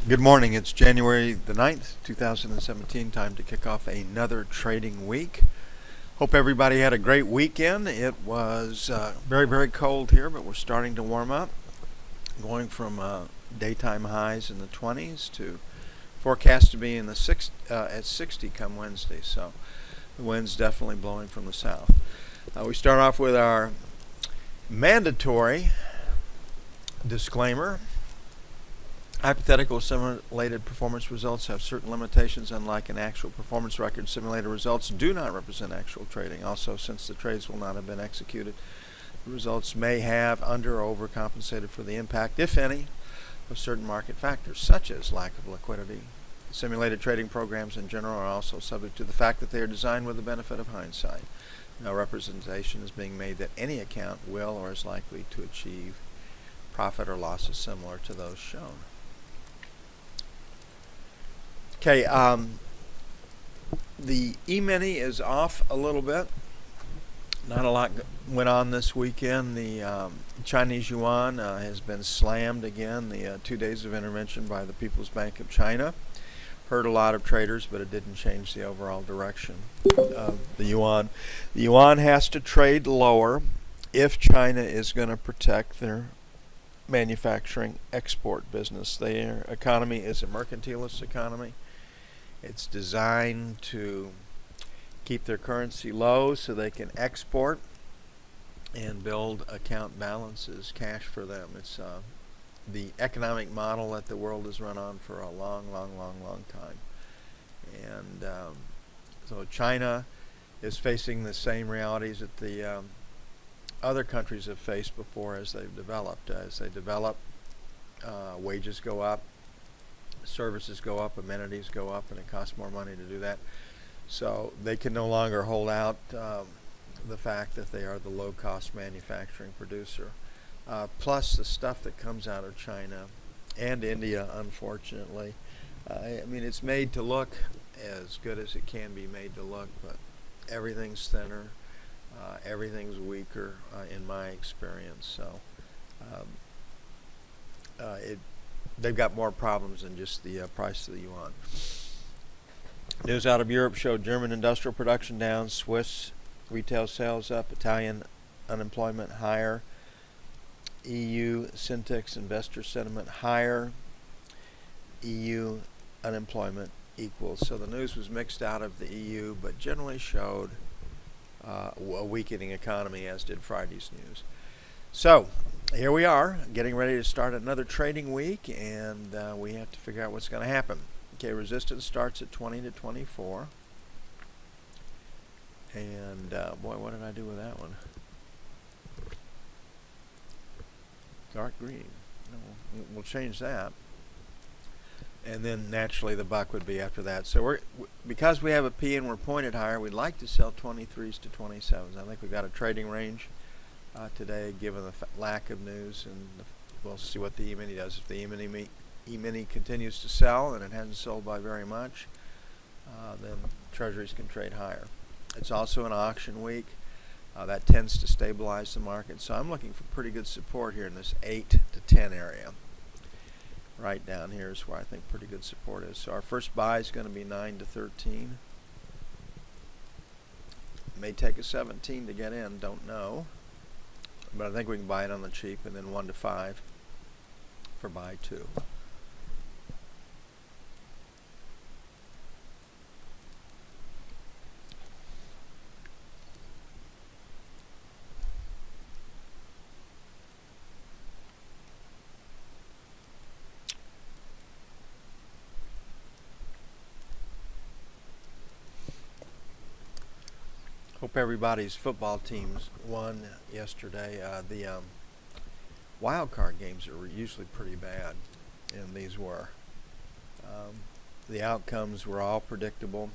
Good morning. It's January the 9th, 2017. Time to kick off another trading week. Hope everybody had a great weekend. It was very, very cold here, but we're starting to warm up. Going from daytime highs in the 20s to forecast to be in the at 60 come Wednesday. So the wind's definitely blowing from the south. We start off with our mandatory disclaimer. Hypothetical simulated performance results have certain limitations. Unlike an actual performance record, simulated results do not represent actual trading. Also, since the trades will not have been executed, the results may have under or overcompensated for the impact, if any, of certain market factors, such as lack of liquidity. Simulated trading programs in general are also subject to the fact that they are designed with the benefit of hindsight. No representation is being made that any account will or is likely to achieve profit or losses similar to those shown. Okay, the E-mini is off a little bit. Not a lot went on this weekend. The Chinese yuan has been slammed again. The 2 days of intervention by the People's Bank of China hurt a lot of traders, but it didn't change the overall direction of the yuan. The yuan has to trade lower if China is going to protect their manufacturing export business. Their economy is a mercantilist economy. It's designed to keep their currency low so they can export and build account balances, cash for them. It's the economic model that the world has run on for a long time. And so China is facing the same realities that the other countries have faced before as they've developed. As they develop, wages go up, services go up, amenities go up, and it costs more money to do that. So they can no longer hold out the fact that they are the low-cost manufacturing producer. Plus the stuff that comes out of China and India, unfortunately. I mean, it's made to look as good as it can be made to look, but everything's thinner, everything's weaker in my experience. So they've got more problems than just the price of the yuan. News out of Europe showed German industrial production down, Swiss retail sales up, Italian unemployment higher, EU Syntex investor sentiment higher, EU unemployment equals. So the news was mixed out of the EU, but generally showed a weakening economy, as did Friday's news. So here we are, getting ready to start another trading week, and we have to figure out what's going to happen. Okay, resistance starts at 20 to 24. And boy, what did I do with that one? Dark green. No, we'll change that. And then naturally the buck would be after that. So because we have a P and we're pointed higher, we'd like to sell 23s to 27s. I think we've got a trading range today, given the lack of news, and we'll see what the E-mini does. If the E-mini continues to sell, and it hasn't sold by very much, then treasuries can trade higher. It's also an auction week. That tends to stabilize the market. So I'm looking for pretty good support here in this 8 to 10 area. Right down here is where I think pretty good support is. So our first buy is going to be 9 to 13. May take a 17 to get in, don't know. But I think we can buy it on the cheap, and then 1 to 5 for buy 2. Hope everybody's football teams won yesterday. The wild card games are usually pretty bad, and these were. The outcomes were all predictable,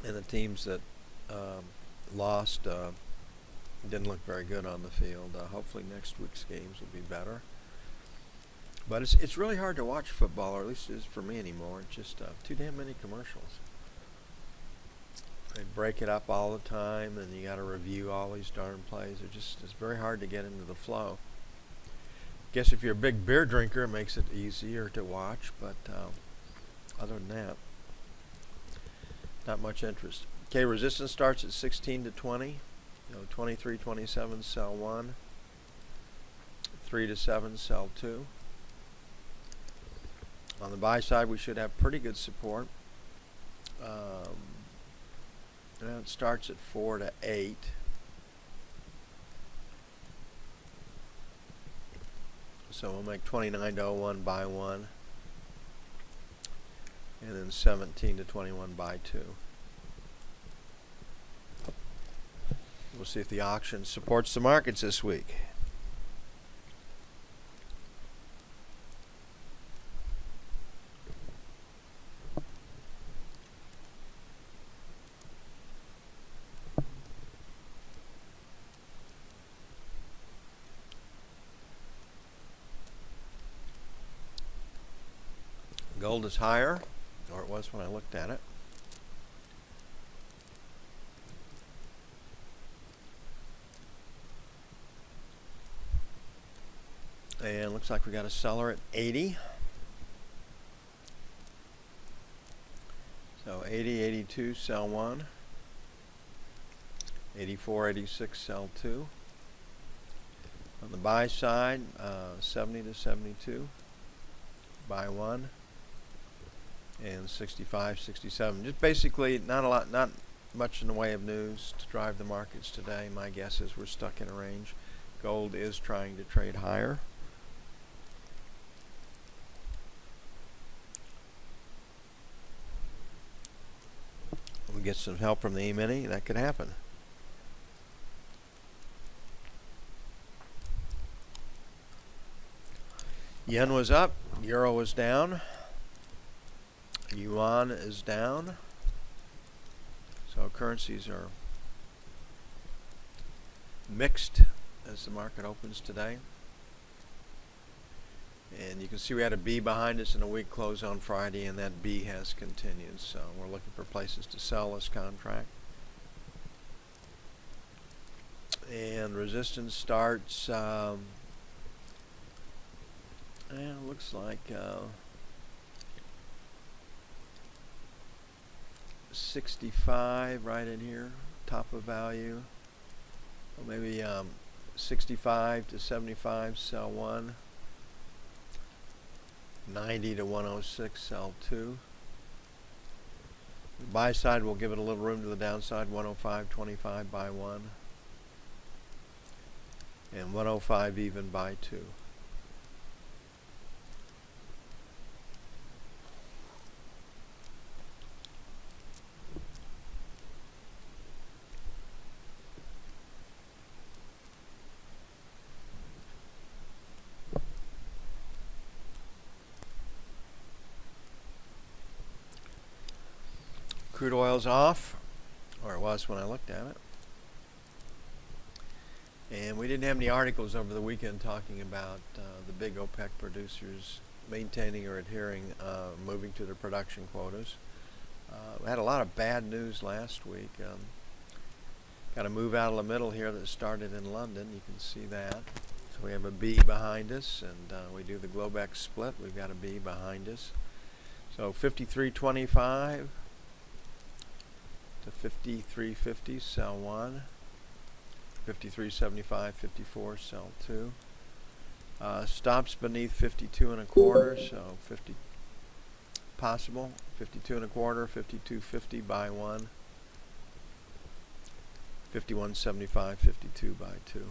and the teams that lost didn't look very good on the field. Hopefully next week's games will be better. But it's really hard to watch football, or at least it is for me anymore. It's just too damn many commercials. They break it up all the time, and you got to review all these darn plays. It's very hard to get into the flow. Guess if you're a big beer drinker, it makes it easier to watch, but other than that, not much interest. Okay, resistance starts at 16 to 20. 23.27, sell 1. 3 to 7, sell 2. On the buy side, we should have pretty good support. It starts at 4 to 8. So we'll make 29 to 01, buy 1. And then 17 to 21, buy 2. We'll see if the auction supports the markets this week. Gold is higher, or it was when I looked at it. And looks like we got a seller at 80. So 80, 82, sell 1. 84, 86, sell 2. On the buy side, 70 to 72, buy 1. And 65, 67. Just basically not much in the way of news to drive the markets today. My guess is we're stuck in a range. Gold is trying to trade higher. We get some help from the E-mini, that could happen. Yen was up, euro was down. Yuan is down. So currencies are mixed as the market opens today. And you can see we had a B behind us in a weak close on Friday, and that B has continued. So we're looking for places to sell this contract. And resistance starts, looks like 65 right in here, top of value. Or maybe 65 to 75, sell 1. 90 to 106, sell 2. The buy side will give it a little room to the downside. 105.25, buy 1. And 105 even, buy 2. Crude oil's off, or it was when I looked at it. And we didn't have any articles over the weekend talking about the big OPEC producers maintaining or adhering, moving to their production quotas. We had a lot of bad news last week. Got a move out of the middle here that started in London. You can see that. So we have a B behind us, and we do the Globex split. We've got a B behind us. So 53.25 to 53.50, sell 1. 53.75, 54, sell 2. Stops beneath 52 and a quarter, so 50 possible. 52 and a quarter, 52.50, buy 1. 51.75, 52, buy 2.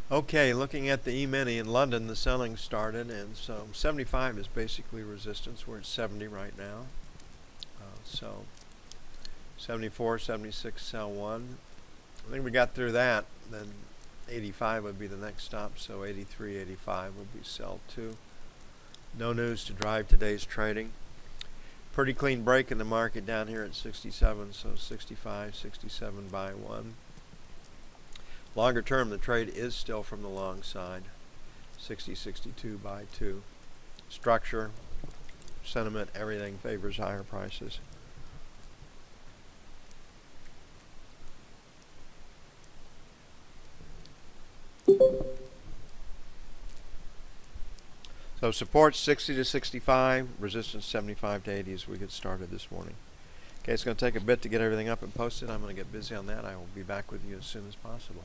Okay, looking at the E-mini in London, the selling started, and so 75 is basically resistance. We're at 70 right now. So 74, 76, sell one. I think we got through that. Then 85 would be the next stop. So 83, 85 would be sell two. No news to drive today's trading. Pretty clean break in the market down here at 67. So 65, 67 buy one. Longer term, the trade is still from the long side. 60, 62 buy two. Structure, sentiment, everything favors higher prices. So support 60 to 65, resistance 75 to 80 as we get started this morning. Okay, it's going to take a bit to get everything up and posted. I'm going to get busy on that. I will be back with you as soon as possible.